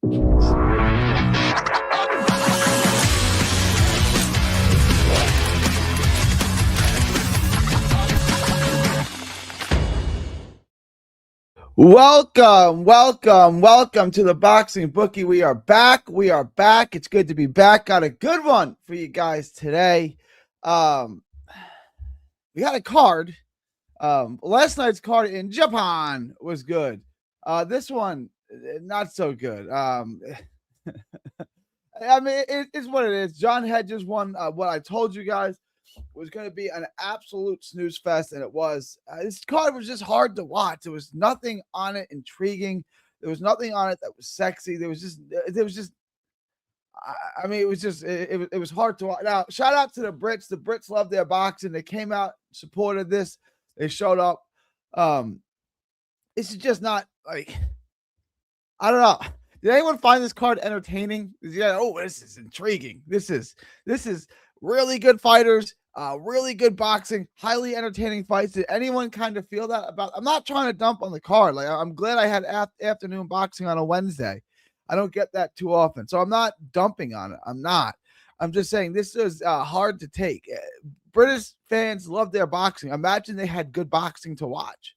Welcome to the Boxing Bookie. We are back. It's good to be back. Got a good one for you guys today. We got a card. Last night's card in Japan was good. This one, not so good. I mean, it's what it is. John Hedges won what I told you guys was going to be an absolute snooze fest, and it was. This card was just hard to watch. There was nothing on it intriguing. There was nothing on it that was sexy. There was just. I mean, it was just. It was hard to watch. Now, shout out to the Brits. The Brits love their boxing. They came out, supported this. They showed up. This is just not like. I don't know. Did anyone find this card entertaining? Yeah. Oh, this is intriguing. This is really good fighters. Really good boxing, highly entertaining fights. Did anyone kind of feel that about? I'm not trying to dump on the card. Like, I'm glad I had afternoon boxing on a Wednesday. I don't get that too often, so I'm not dumping on it. I'm not. I'm just saying this is hard to take. British fans love their boxing. Imagine they had good boxing to watch.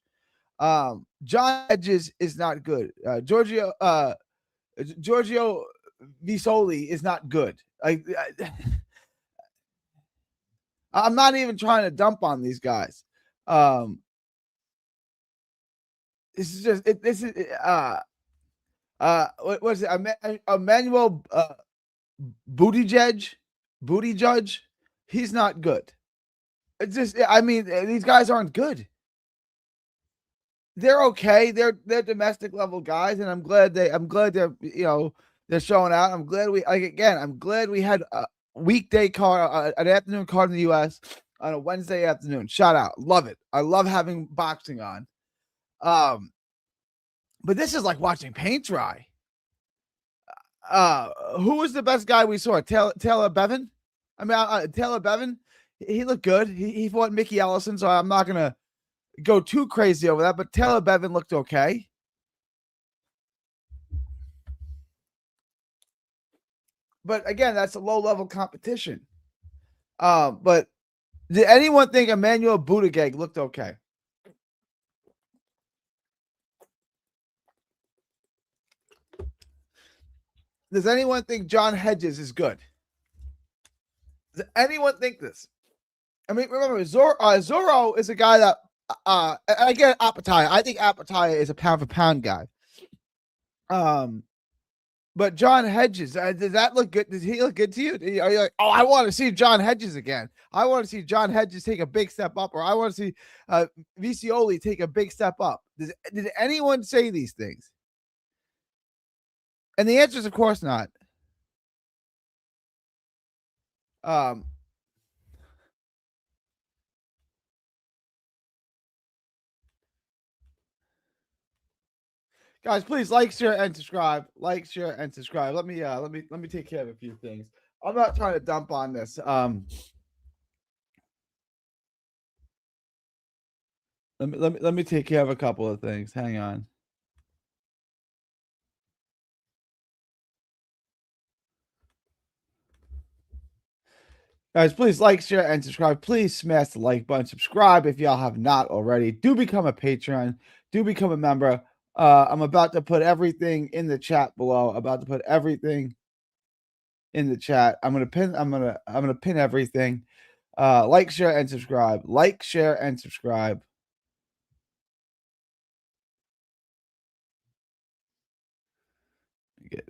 John Hedges is not good. Giorgio Visioli is not good. I'm not even trying to dump on these guys. This is just what was it? Emmanuel Booty Judge. He's not good. It's just, I mean, these guys aren't good. They're okay. They're domestic level guys, and I'm glad they're they're showing out. I'm glad we had weekday card, an afternoon card in the U.S. on a Wednesday afternoon. Shout out. Love it. I love having boxing on. But this is like watching paint dry. Who was the best guy we saw? Taylor Bevan? I mean, Taylor Bevan, he looked good. He fought Mickey Ellison, so I'm not going to go too crazy over that, but Taylor Bevan looked okay. But again, that's a low-level competition. But did anyone think Emmanuel Buttigieg looked okay? Does anyone think John Hedges is good? Does anyone think this? I mean, remember, Zorro is a guy that, I get Apataya. I think Apataya is a pound-for-pound guy. But John Hedges, does that look good? Does he look good to you? Are you like, oh, I want to see John Hedges again. I want to see John Hedges take a big step up, or I want to see Visioli take a big step up. Did anyone say these things? And the answer is, of course, not. Guys, please like, share, and subscribe. Like, share, and subscribe. Let me take care of a few things. I'm not trying to dump on this. Let me take care of a couple of things. Hang on. Guys, please like, share, and subscribe. Please smash the like button. Subscribe if y'all have not already. Do become a patron. Do become a member. I'm about to put everything in the chat below. About to put everything in the chat. I'm gonna pin everything. Like, share, and subscribe. Like, share, and subscribe.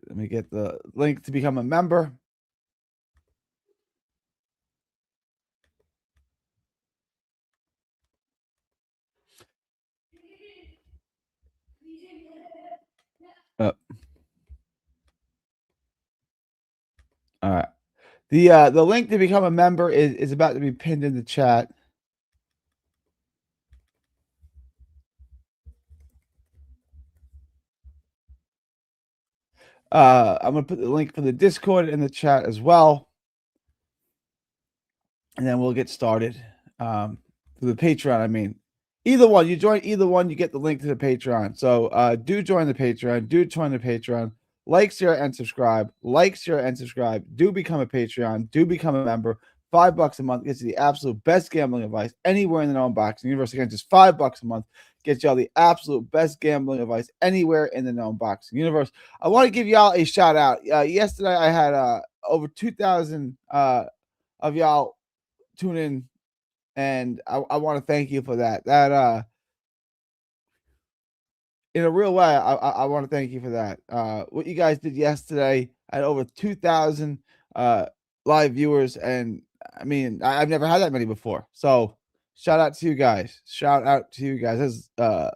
Let me get the link to become a member. All right. The link to become a member is about to be pinned in the chat. I'm gonna put the link for the Discord in the chat as well, and then we'll get started. For the Patreon, I mean, either one. You join either one, you get the link to the Patreon. So do join the Patreon. Do join the Patreon. like, share, and subscribe. Like, share, and subscribe. Do become a Patreon. Do become a member. $5 a month gets you the absolute best gambling advice anywhere in the known boxing universe. Again, just $5 a month gets y'all the absolute best gambling advice anywhere in the known boxing universe. I want to give y'all a shout out. Yesterday, I had over 2,000 of y'all tune in, and I want to thank you for that. In a real way, I want to thank you for that. What you guys did yesterday, I had over 2,000 live viewers, and I mean, I've never had that many before. So shout out to you guys. Shout out to you guys. That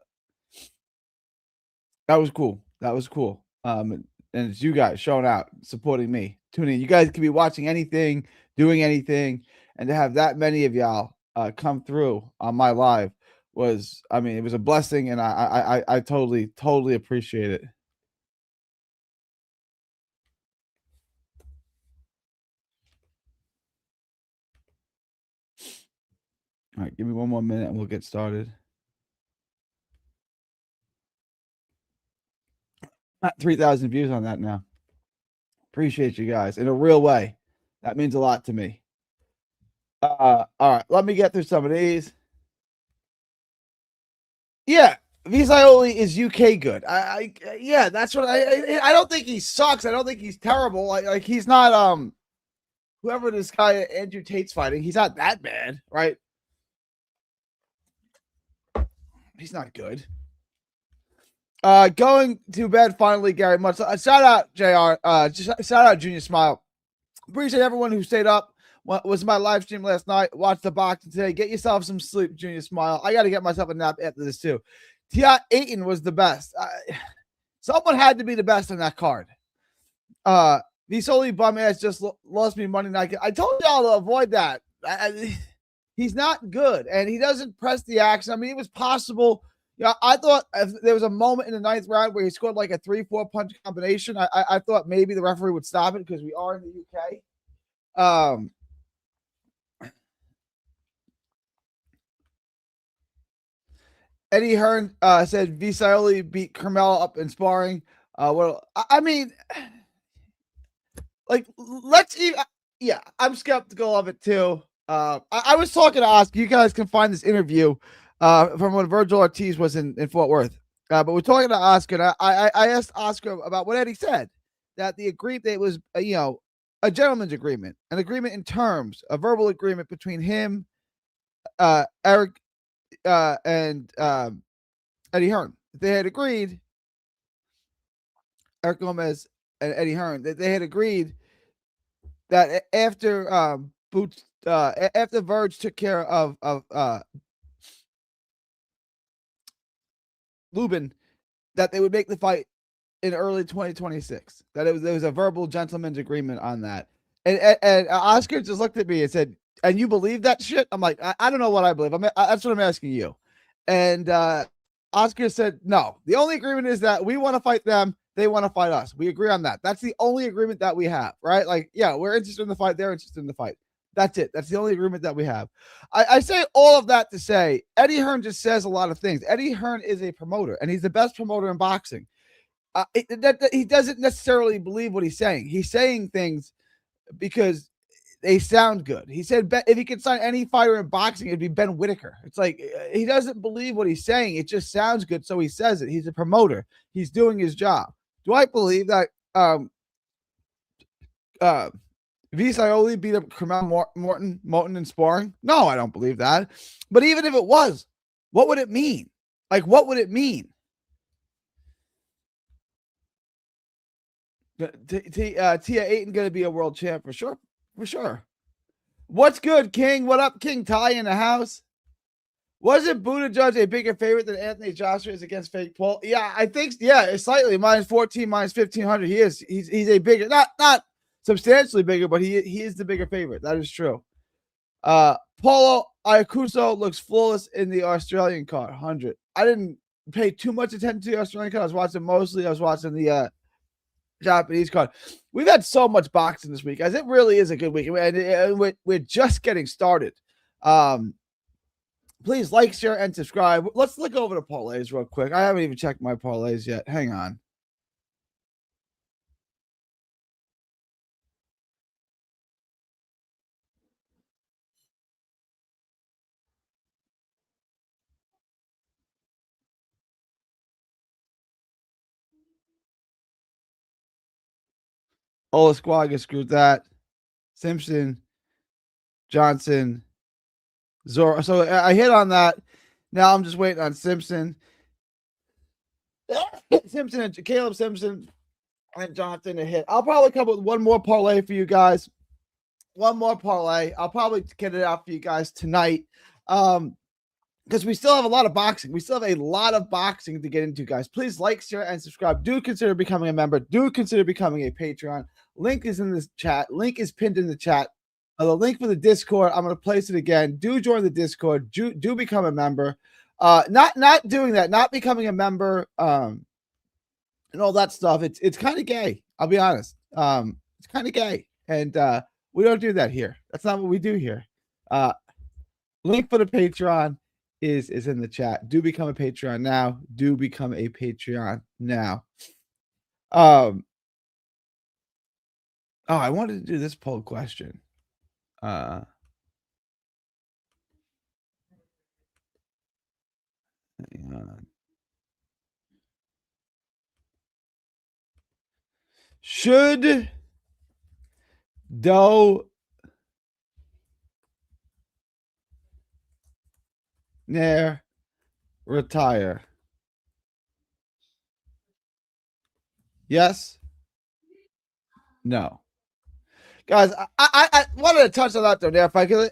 was cool. That was cool. And it's you guys showing out, supporting me, tuning in. You guys could be watching anything, doing anything, and to have that many of y'all come through on my live was, I mean, it was a blessing, and I totally appreciate it. All right, give me one more minute and we'll get started. Not 3,000 views on that now. Appreciate you guys in a real way. That means a lot to me. All right, let me get through some of these. Yeah, Visioli is UK good. Yeah, that's what I don't think he sucks. I don't think he's terrible. Like he's not whoever this guy Andrew Tate's fighting, he's not that bad, right? He's not good. Going to bed finally, Gary. Much shout out JR. Shout out Junior Smile. Appreciate everyone who stayed up. Was my live stream last night. Watch the boxing today. Get yourself some sleep, Junior Smile. I got to get myself a nap after this too. Tia Ayton was the best. Someone had to be the best on that card. Visioli bum ass just lost me Monday night. I told y'all to avoid that. He's not good, and he doesn't press the action. I mean, it was possible. Yeah, I thought if there was a moment in the 9th round where he scored like a 3-4 punch combination. I thought maybe the referee would stop it because we are in the UK. Eddie Hearn said Visioli beat Carmelo up in sparring. Well, I mean, like, let's even. Yeah, I'm skeptical of it too. I was talking to Oscar. You guys can find this interview from when Virgil Ortiz was in Fort Worth. But we're talking to Oscar. And I asked Oscar about what Eddie said, that the agreement was, a gentleman's agreement, an agreement in terms, a verbal agreement between him, Eric, and Eddie Hearn. They had agreed, Eric Gomez and Eddie Hearn, they had agreed that after after Verge took care of Lubin, that they would make the fight in early 2026. That there was a verbal gentleman's agreement on that. And Oscar just looked at me and said, "And you believe that shit?" I'm like, I don't know what I believe. That's what I'm asking you. And Oscar said, "No. The only agreement is that we want to fight them. They want to fight us. We agree on that. That's the only agreement that we have, right? Like, yeah, we're interested in the fight. They're interested in the fight. That's it. That's the only agreement that we have." I say all of that to say Eddie Hearn just says a lot of things. Eddie Hearn is a promoter, and he's the best promoter in boxing. He doesn't necessarily believe what he's saying. He's saying things because they sound good. He said if he could sign any fighter in boxing, it'd be Ben Whitaker. It's like he doesn't believe what he's saying. It just sounds good, so he says it. He's a promoter. He's doing his job. Do I believe that Visioli beat up Carmel Morton in sparring? No, I don't believe that. But even if it was, what would it mean? Like, what would it mean? Tia Ayton going to be a world champ for sure. For sure. What's good, King? What up, King Ty in the house? Wasn't Buttigieg a bigger favorite than Anthony Joshua is against Fake Paul? Yeah, I think, yeah, slightly. -14, -1,500. He is. He's a bigger, not substantially bigger, but he is the bigger favorite. That is true. Paulo Ayacuso looks flawless in the Australian card, 100. I didn't pay too much attention to the Australian card. I was watching the Japanese card. We've had so much boxing this week, as it really is a good week, and we're just getting started. Please like, share, and subscribe. Let's look over the parlays real quick. I haven't even checked my parlays yet. Hang on. Olasquaga screwed that. Simpson, Johnson, Zora. So I hit on that. Now I'm just waiting on Simpson. Simpson and Caleb Simpson and Johnson to hit. I'll probably come up with one more parlay for you guys. One more parlay. I'll probably get it out for you guys tonight. Because we still have a lot of boxing. We still have a lot of boxing to get into, guys. Please like, share, and subscribe. Do consider becoming a member. Do consider becoming a Patreon. Link is in this chat. Link is pinned in the chat. The link for the Discord, I'm going to place it again. Do join the Discord. Do become a member. Not doing that, not becoming a member, and all that stuff. It's kind of gay. I'll be honest. It's kind of gay, and we don't do that here. That's not what we do here. Link for the Patreon is in the chat. Do become a Patreon now. Do become a Patreon now. Oh, I wanted to do this poll question. Hang on. Should Doe Nair retire? Yes? No. Guys, I wanted to touch on that Donaire fight because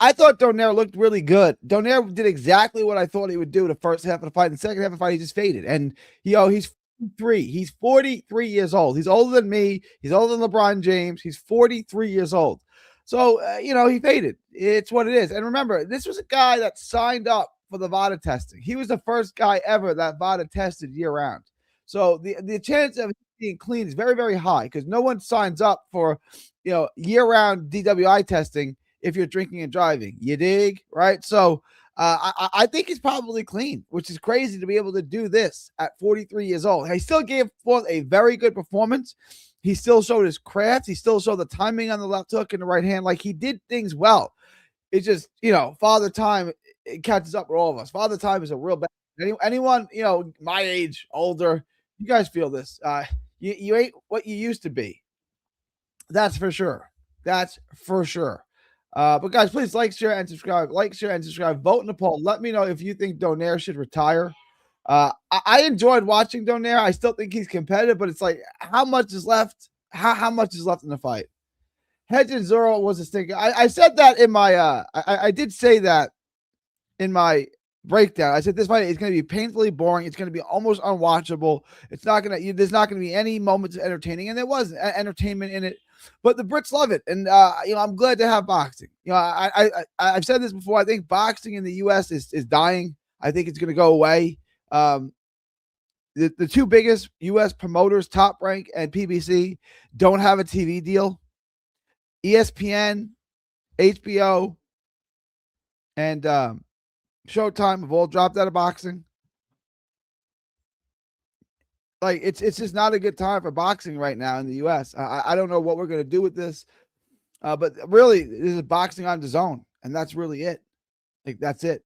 I thought Donaire looked really good. Donaire did exactly what I thought he would do the first half of the fight. In the second half of the fight, he just faded. And he's 43. He's 43 years old. He's older than me. He's older than LeBron James. He's 43 years old. So he faded. It's what it is. And remember, this was a guy that signed up for the VADA testing. He was the first guy ever that VADA tested year round. So the chance of being clean is very, very high because no one signs up for year-round DWI testing if you're drinking and driving. You dig, right? So I think he's probably clean, which is crazy to be able to do this at 43 years old. He still gave forth a very good performance. He still showed his craft. He still showed the timing on the left hook and the right hand. Like, he did things well. It's just, Father Time, it catches up with all of us. Father Time is a real bad. Anyone, my age, older, you guys feel this. You ain't what you used to be. That's for sure. That's for sure. But guys, please like, share, and subscribe. Like, share, and subscribe. Vote in the poll. Let me know if you think Donaire should retire. I enjoyed watching Donaire. I still think he's competitive, but it's like, how much is left? How much is left in the fight? Hedge and Zoro was a stinker. I said that in my I did say that in my breakdown. I said this fight is going to be painfully boring. It's going to be almost unwatchable. It's not going to. There's not going to be any moments of entertaining, and there was entertainment in it. But the Brits love it, and I'm glad to have boxing. I've said this before. I think boxing in the U.S. is dying. I think it's going to go away. The two biggest U.S. promoters, Top Rank and PBC, don't have a TV deal. ESPN, HBO, and Showtime have all dropped out of boxing. Like, it's just not a good time for boxing right now in the U.S. I don't know what we're going to do with this, but really, this is boxing on DAZN, and that's really it. Like, that's it.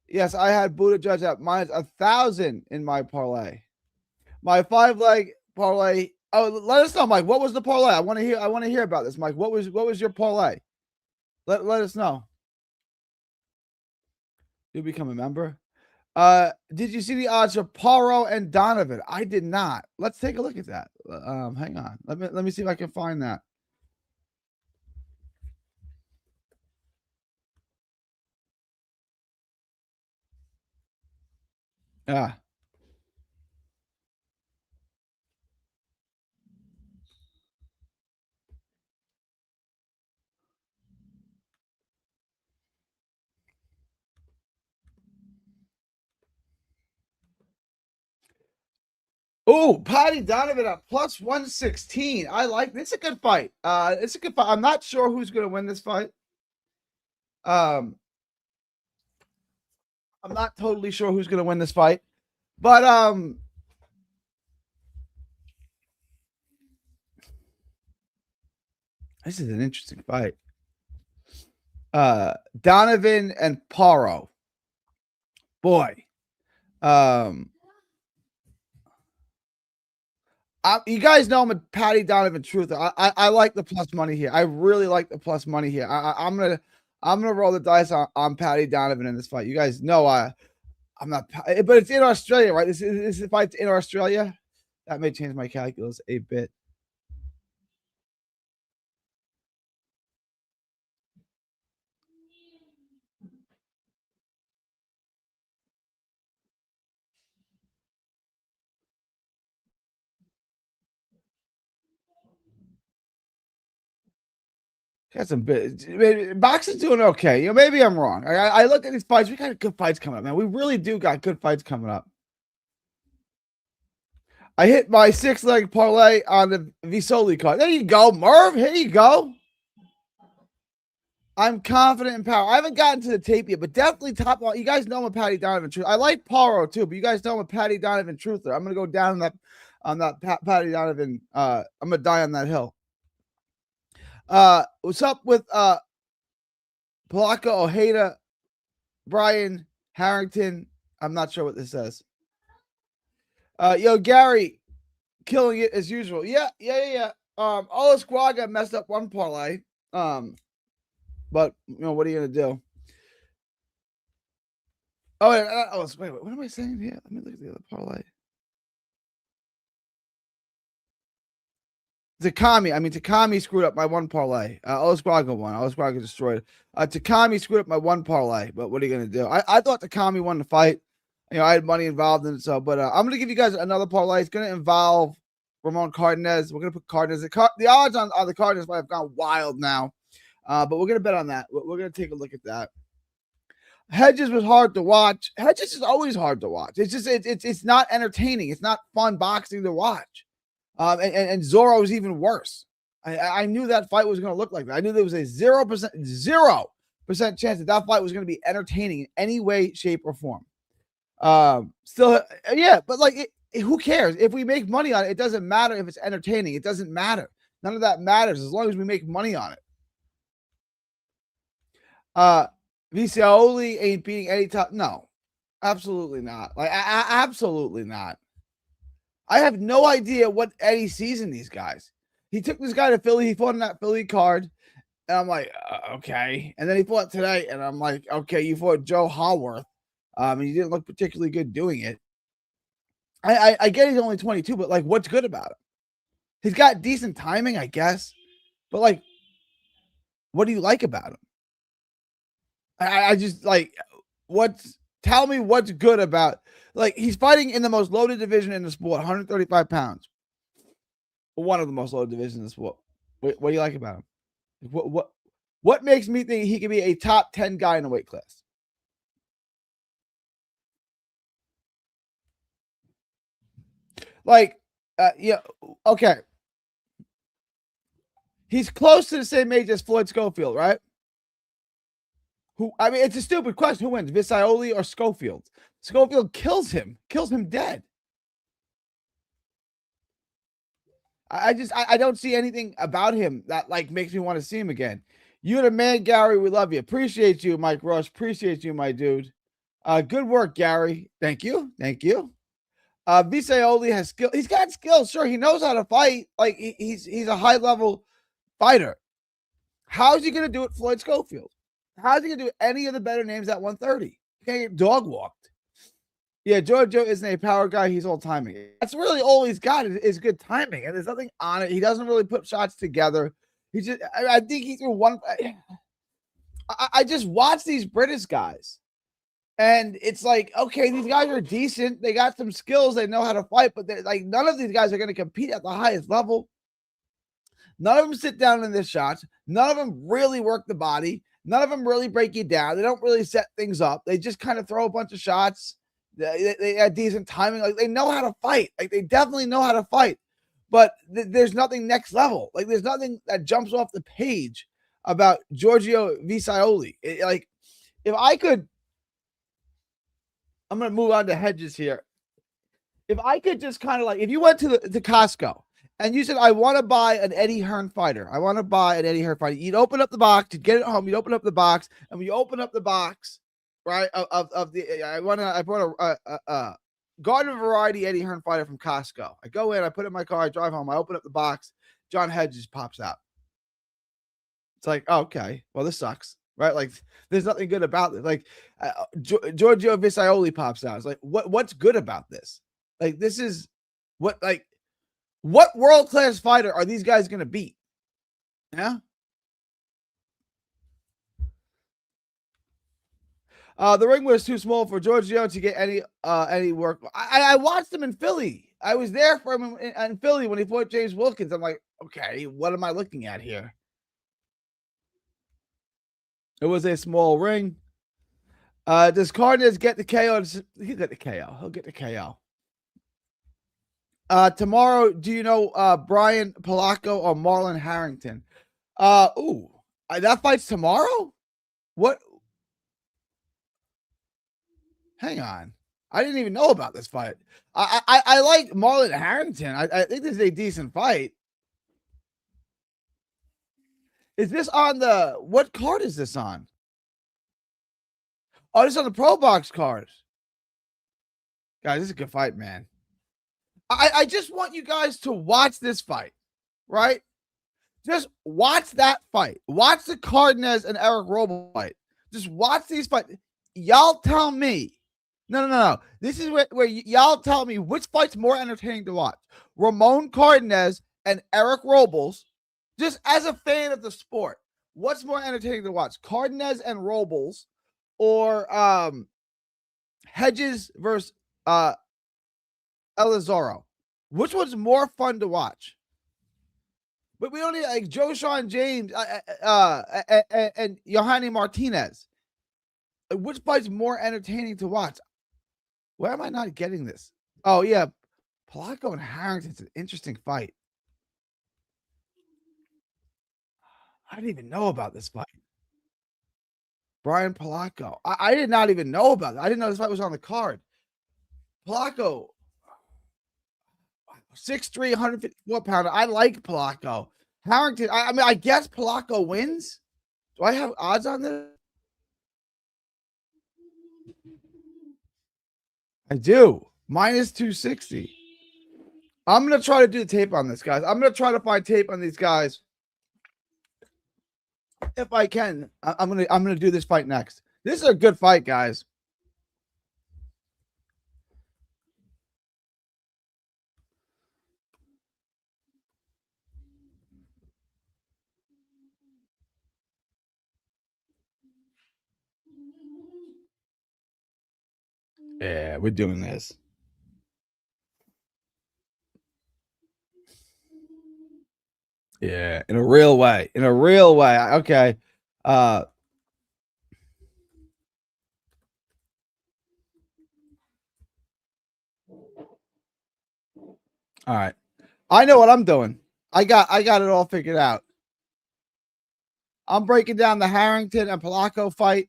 Yes, I had Buddha Judge at -1,000 in my parlay. My 5-leg parlay. Oh, let us know, Mike. What was the parlay? I want to hear about this, Mike. What was your parlay? Let us know. You become a member. Did you see the odds for Paro and Donovan? I did not. Let's take a look at that. Hang on. Let me see if I can find that. Yeah. Oh, Patty Donovan at +116. I like this. It's a good fight. It's a good fight. I'm not sure who's going to win this fight. I'm not totally sure who's going to win this fight, but this is an interesting fight. Donovan and Paro. Boy. You guys know I'm a Patty Donovan truther. I like the plus money here. I really like the plus money here. I'm gonna roll the dice on Patty Donovan in this fight. You guys know I'm not, but it's in Australia, right? This fight's in Australia. That may change my calculus a bit. Got some bit. Boxing's doing okay. Maybe I'm wrong. I look at these fights. We got good fights coming up, man. We really do got good fights coming up. I hit my 6-leg parlay on the Visioli card. There you go, Merv. Here you go. I'm confident in power. I haven't gotten to the tape yet, but definitely top line. You guys know I'm a Patty Donovan truth. I like Paro too, but you guys know I'm a Patty Donovan truther. I'm gonna go down on that Patty Donovan. I'm gonna die on that hill. What's up with Palaka Ojeda, Brian Harrington? I'm not sure what this says. Yo, Gary, killing it as usual. Yeah. All squad got messed up one parlay. But what are you gonna do? Oh, wait, what am I saying here? Let me look at the other parlay. Takami screwed up my one parlay. Osquaga won. Osquaga destroyed. Takami screwed up my one parlay. But what are you gonna do? I thought Takami won the fight. I had money involved in it. So, but I'm gonna give you guys another parlay. It's gonna involve Ramon Cardenas. We're gonna put Cardenas. The odds on the Cardenas might have gone wild now. But we're gonna bet on that. We're gonna take a look at that. Hedges was hard to watch. Hedges is always hard to watch. It's just it's not entertaining. It's not fun boxing to watch. And Zorro is even worse. I knew that fight was going to look like that. I knew there was a 0% chance that fight was going to be entertaining in any way, shape, or form. But who cares? If we make money on it, it doesn't matter if it's entertaining. It doesn't matter. None of that matters as long as we make money on it. Visioli ain't beating any top. No, absolutely not. Absolutely not. I have no idea what Eddie sees in these guys. He took this guy to Philly. He fought on that Philly card. And I'm like, okay. And then he fought today. And I'm like, okay, you fought Joe Howarth. And he didn't look particularly good doing it. I get he's only 22, but what's good about him? He's got decent timing, I guess. But what do you like about him? I just tell me what's good about, he's fighting in the most loaded division in the sport, 135 pounds. One of the most loaded divisions in the sport. What do you like about him? What makes me think he could be a top 10 guy in the weight class? Okay. He's close to the same age as Floyd Schofield, right? It's a stupid question. Who wins, Visioli or Schofield? Schofield kills him dead. I don't see anything about him that makes me want to see him again. You're the man, Gary. We love you. Appreciate you, Mike Rush. Appreciate you, my dude. Good work, Gary. Thank you. Visioli has skill. He's got skills. Sure, he knows how to fight. He's a high level fighter. How's he gonna do it, Floyd Schofield? How's he gonna do any of the better names at 130? He can't get dog walked. Yeah, Giorgio isn't a power guy. He's all timing. That's really all he's got is good timing, and there's nothing on it. He doesn't really put shots together. I think he threw one. I just watch these British guys, and it's okay, these guys are decent. They got some skills. They know how to fight, but none of these guys are going to compete at the highest level. None of them sit down in their shots. None of them really work the body. None of them really break you down. They don't really set things up. They just kind of throw a bunch of shots. They had decent timing. They know how to fight. They definitely know how to fight. But there's nothing next level. There's nothing that jumps off the page about Giorgio Visioli. If I could, I'm going to move on to hedges here. If I could just kind of if you went to Costco and you said, I want to buy an Eddie Hearn fighter. You'd open up the box, you'd get it home, you'd open up the box, and when you open up the box, right, I bought a Garden Variety Eddie Hearn fighter from Costco. I go in, I put it in my car, I drive home, I open up the box. John Hedges pops out. It's like, oh, okay, well, this sucks, right? Like, there's nothing good about it. Like, Giorgio Visioli pops out. It's like, what's good about this? Like, this is what world class fighter are these guys going to beat? Yeah. The ring was too small for Giorgio to get any work. I watched him in Philly. I was there for him in Philly when he fought James Wilkins. I'm like, okay, what am I looking at here? It was a small ring. Does Cardenas get the KO? He'll get the KO. He'll get the KO. Tomorrow, do you know Brian Polacco or Marlon Harrington? That fight's tomorrow? What? Hang on. I didn't even know about this fight. I like Marlon Harrington. I think this is a decent fight. Is this on the what card is this on? Oh, this is on the Pro Box card. Guys, this is a good fight, man. I just want you guys to watch this fight, right? Just watch that fight. Watch the Cardenas and Eric Robles fight. Just watch these fights. Y'all tell me. No. This is where y'all tell me which fight's more entertaining to watch. Ramon Cardenas and Eric Robles, just as a fan of the sport, what's more entertaining to watch? Cardenas and Robles or Hedges versus Elizaro? Which one's more fun to watch? But we don't need like Joe Sean James and Yohani Martinez. Which fight's more entertaining to watch? Where am I not getting this? Oh, yeah. Polacco and Harrington's an interesting fight. I didn't even know about this fight. Brian Polacco. I did not even know about it. I didn't know this fight was on the card. Polacco. 6'3", 154 pounder. I like Polacco. Harrington. I mean, I guess Polacco wins. Do I have odds on this? I do. Minus 260. I'm going to try to do the tape on this, guys. I'm going to try to find tape on these guys. If I can, I'm going to do this fight next. This is a good fight, guys. Yeah, we're doing this. Yeah, in a real way. In a real way. Okay. All right. I know what I'm doing. I got it all figured out. I'm breaking down the Harrington and Polacco fight.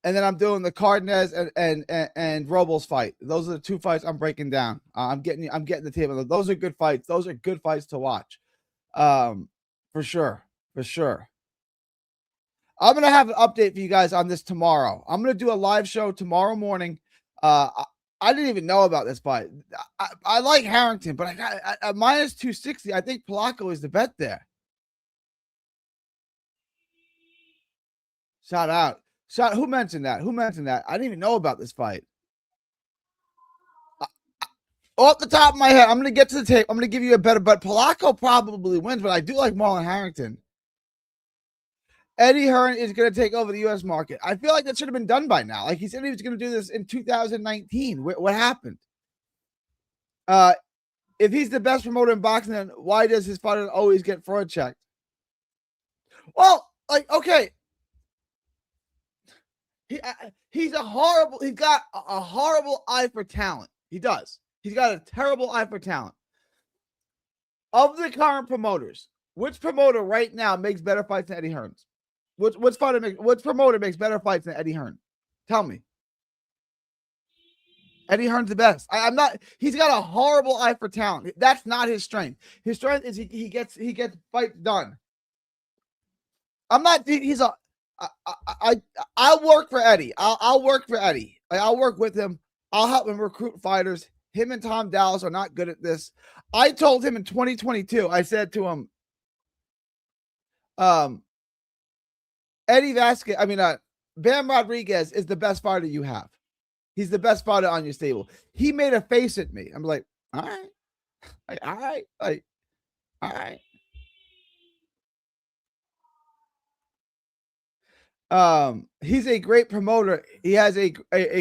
And then I'm doing the Cardenas and Robles fight. Those are the two fights I'm breaking down. I'm getting the table. Those are good fights. Those are good fights to watch. For sure. For sure. I'm going to have an update for you guys on this tomorrow. I'm going to do a live show tomorrow morning. I didn't even know about this fight. I like Harrington, but I got at minus 260. I think Polacco is the bet there. Shout out. Who mentioned that? Who mentioned that? I didn't even know about this fight. Off the top of my head, I'm going to get to the tape. I'm going to give you a better, but Polacco probably wins, but I do like Marlon Harrington. Eddie Hearn is going to take over the U.S. market. I feel like that should have been done by now. Like he said he was going to do this in 2019. What happened? If he's the best promoter in boxing, then why does his fighter always get fraud checked? Well, like, okay. He's got a horrible eye for talent. He does. He's got a terrible eye for talent. Of the current promoters, which promoter right now makes better fights than Eddie Hearn's? Which promoter makes better fights than Eddie Hearn? Tell me. Eddie Hearn's the best. He's got a horrible eye for talent. That's not his strength. His strength is he gets fights done. I'll work for Eddie. I'll work for Eddie. I'll work with him. I'll help him recruit fighters. Him and Tom Dallas are not good at this. I told him in 2022, I said to him, Eddie Vasquez, Bam Rodriguez is the best fighter you have. He's the best fighter on your stable. He made a face at me. I'm like, all right. All right. He's a great promoter. He has a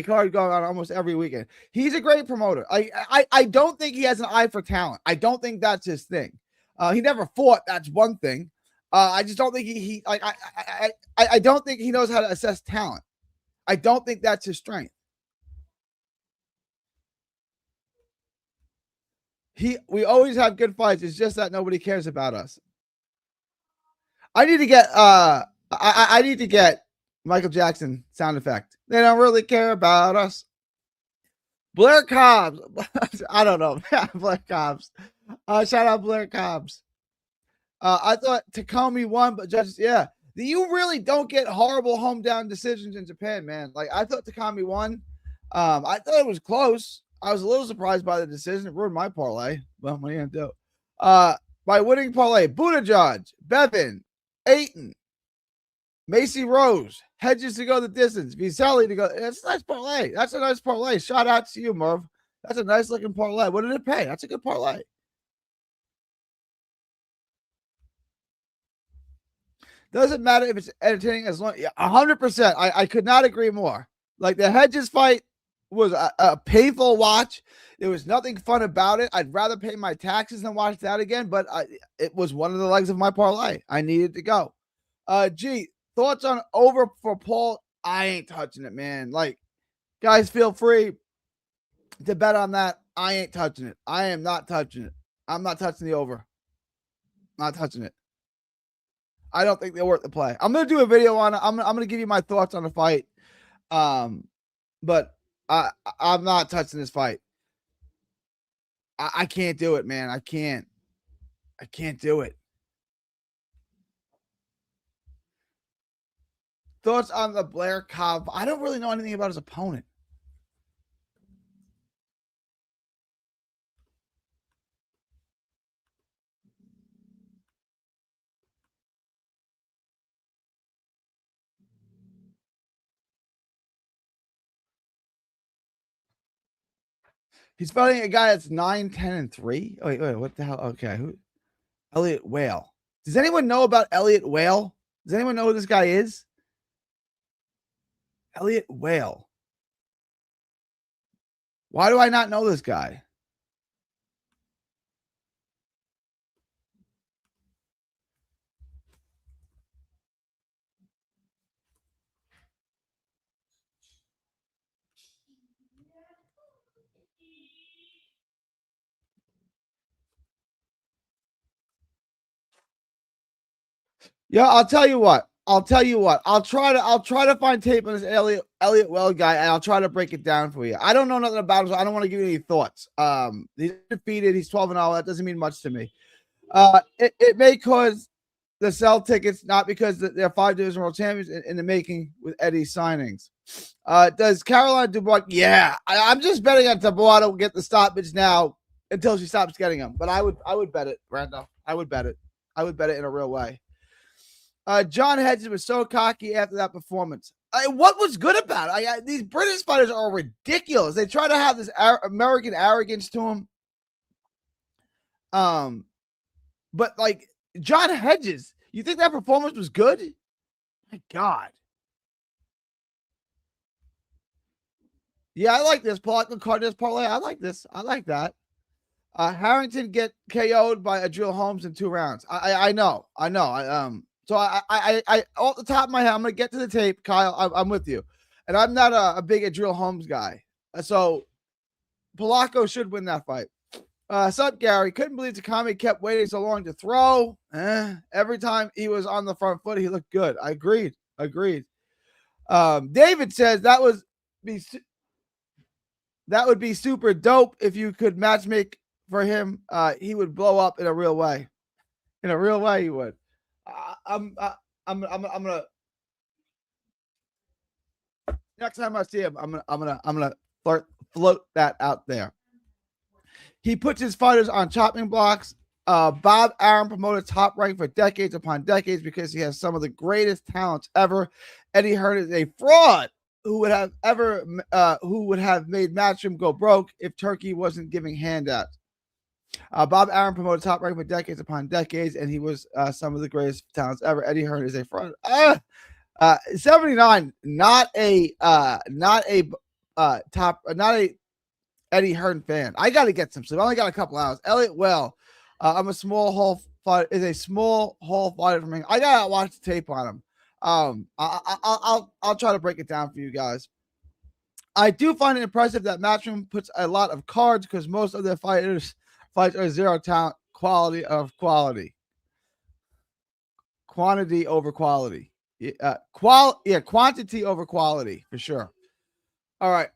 card going on almost every weekend. He's a great promoter. I don't think he has an eye for talent. I don't think that's his thing. He never fought. That's one thing. I just don't think I don't think he knows how to assess talent. I don't think that's his strength. We always have good fights. It's just that nobody cares about us. I need to get I need to get Michael Jackson sound effect. They don't really care about us. Blair Cobbs. I don't know. Blair Cobbs. Shout out Blair Cobbs. I thought Takumi won, but judges, yeah. You really don't get horrible home down decisions in Japan, man. Like, I thought Takumi won. I thought it was close. I was a little surprised by the decision. It ruined my parlay. Well, what are you going to do? By winning parlay, Buddha Judge, Bevan, Aiton, Macy Rose, Hedges to go the distance, Visioli to go. That's a nice parlay. That's a nice parlay. Shout out to you, Merv. That's a nice looking parlay. What did it pay? That's a good parlay. Doesn't matter if it's entertaining as long. 100%. I could not agree more. Like, the Hedges fight was a painful watch. There was nothing fun about it. I'd rather pay my taxes than watch that again, but it was one of the legs of my parlay. I needed to go. Thoughts on over for Paul? I ain't touching it, man. Like, guys, feel free to bet on that. I ain't touching it. I am not touching it. I'm not touching the over. Not touching it. I don't think they're worth the play. I'm going to do a video on it. I'm going to give you my thoughts on the fight. But I'm not touching this fight. I can't do it, man. I can't do it. Thoughts on the Blair Cobb? I don't really know anything about his opponent. He's fighting a guy that's 9, 10, and 3. Oh, wait, what the hell? Okay, who? Elliot Whale. Does anyone know about Elliot Whale? Does anyone know who this guy is? Elliot Whale. Why do I not know this guy? Yeah, I'll tell you what. I'll try to find tape on this Elliot Well guy, and I'll try to break it down for you. I don't know nothing about him, so I don't want to give you any thoughts. He's defeated. He's 12-0. That doesn't mean much to me. It may cause the sell tickets, not because they're 5 division world champions in the making with Eddie's signings. Does Caroline Dubois? Yeah, I'm just betting on Dubois to get the stoppage now until she stops getting them. But I would bet it, Randolph. I would bet it. I would bet it in a real way. John Hedges was so cocky after that performance. What was good about it? These British fighters are ridiculous. They try to have this American arrogance to them. But like John Hedges, you think that performance was good? My God. Yeah, I like this. Polanco Cardenas parlay. I like this. I like that. Harrington get KO'd by Adriel Holmes in 2 rounds. I know. So I off the top of my head, I'm gonna get to the tape, Kyle. I'm with you, and I'm not a big Adriel Holmes guy. So Polanco should win that fight. Sup, Gary? Couldn't believe Takami kept waiting so long to throw. Every time he was on the front foot, he looked good. I agreed. David says that would be super dope if you could matchmake for him. He would blow up in a real way. In a real way, he would. I'm gonna next time I see him, I'm gonna float that out there. He puts his fighters on chopping blocks. Bob Arum promoted Top Rank for decades upon decades because he has some of the greatest talents ever. Eddie Hearn is a fraud who would have made Matchroom go broke if Turkey wasn't giving handouts. Bob Arum promoted Top Rank for decades upon decades, and he was some of the greatest talents ever. Eddie Hearn is a fraud. 79, not a Eddie Hearn fan. I got to get some sleep. I only got a couple hours. Elliot Well, I'm a small hole fighter. Is a small hole fighter from England. I gotta watch the tape on him. I'll try to break it down for you guys. I do find it impressive that Matchroom puts a lot of cards because most of their fights are zero talent, quality over quality. Quantity over quality. Quantity over quality for sure. All right.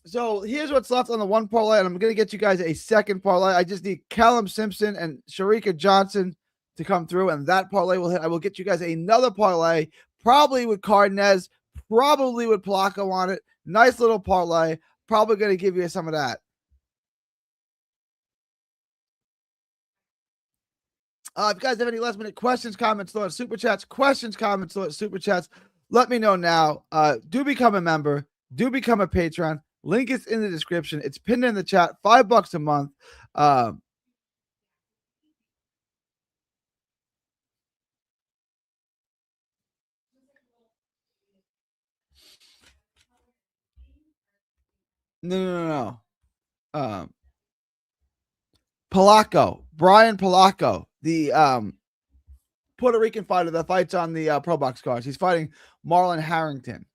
So here's what's left on the one parlay, and I'm going to get you guys a second parlay. I just need Callum Simpson and Sharika Johnson to come through, and that parlay will hit. I will get you guys another parlay, probably with Cardenas, probably with Polacco on it. Nice little parlay. Probably going to give you some of that. If you guys have any last minute questions, comments, thoughts, super chats, let me know now. Do become a member. Do become a patron. Link is in the description. It's pinned in the chat. $5 a month. No. Polacco, Brian Polacco, the Puerto Rican fighter that fights on the Pro Box cards. He's fighting Marlon Harrington.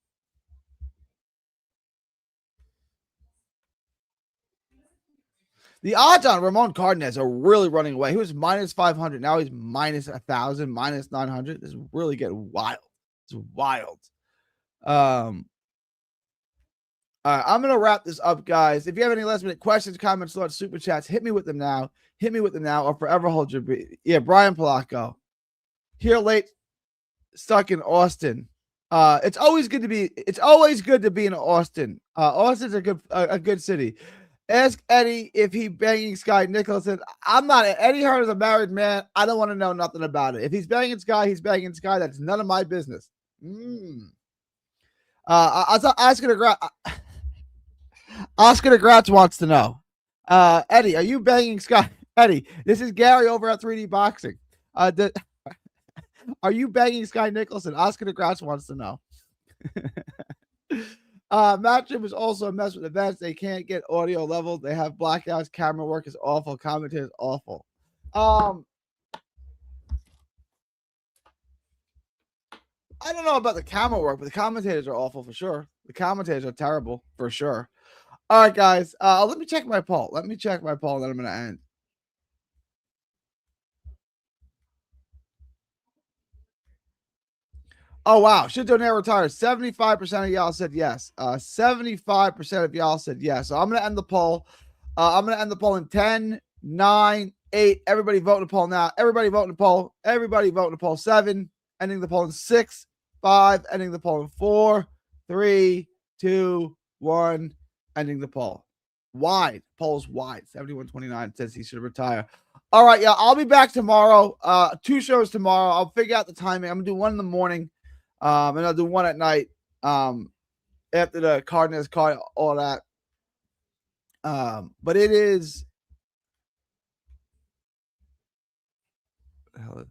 The odds on Ramon Cardenas are really running away. He was minus 500. Now he's minus 1,000, minus 900. This is really getting wild. It's wild. All right, I'm going to wrap this up, guys. If you have any last minute questions, comments, thoughts, super chats, hit me with them now. Or forever hold your breath. Yeah, Brian Polacco. Here late, stuck in Austin. It's always good to be in Austin. Austin's a good city. Ask Eddie if he banging Sky Nicholson. I'm not. Eddie Hearn is a married man. I don't want to know nothing about it. If he's banging Sky, he's banging Sky. That's none of my business. Oscar DeGratz wants to know. Eddie, are you banging Sky? Eddie, this is Gary over at 3D Boxing. Are you banging Sky Nicholson? Oscar DeGratz wants to know. Matchroom is also a mess with events. They can't get audio level. They have blackouts. Camera work is awful. Commentators awful. I don't know about the camera work, but the commentators are awful for sure. The commentators are terrible for sure. All right, guys. Let me check my poll. And then I'm going to end. Oh, wow. Should Donaire retire? 75% of y'all said yes. 75% of y'all said yes. So I'm going to end the poll. I'm going to end the poll in 10, 9, 8. Everybody vote in the poll now. Everybody vote in the poll. 7. Ending the poll in 6, 5. Ending the poll in 4, 3, 2, 1. Ending the poll. Wide. Poll's wide. 7129 says he should retire. All right, yeah. I'll be back tomorrow. 2 shows tomorrow. I'll figure out the timing. I'm going to do one in the morning. And I'll do one at night after the Cardenas card, all that. But it is all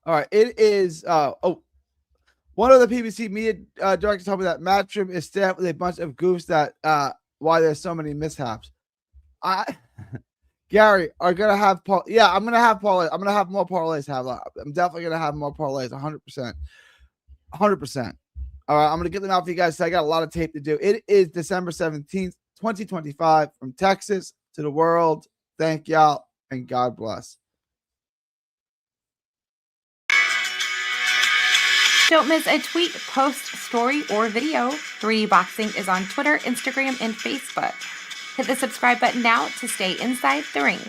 right. It is one of the PBC media directors told me that Matchroom is staffed with a bunch of goofs that why there's so many mishaps. Gary are gonna have I'm gonna have parlays. I'm gonna have more parlays. I'm definitely gonna have more parlays. 100%. 100%. All right, I'm going to get them out for you guys. So I got a lot of tape to do. It is December 17th, 2025 from Texas to the world. Thank y'all and God bless. Don't miss a tweet, post, story, or video. 3D Boxing is on Twitter, Instagram, and Facebook. Hit the subscribe button now to stay inside the ring.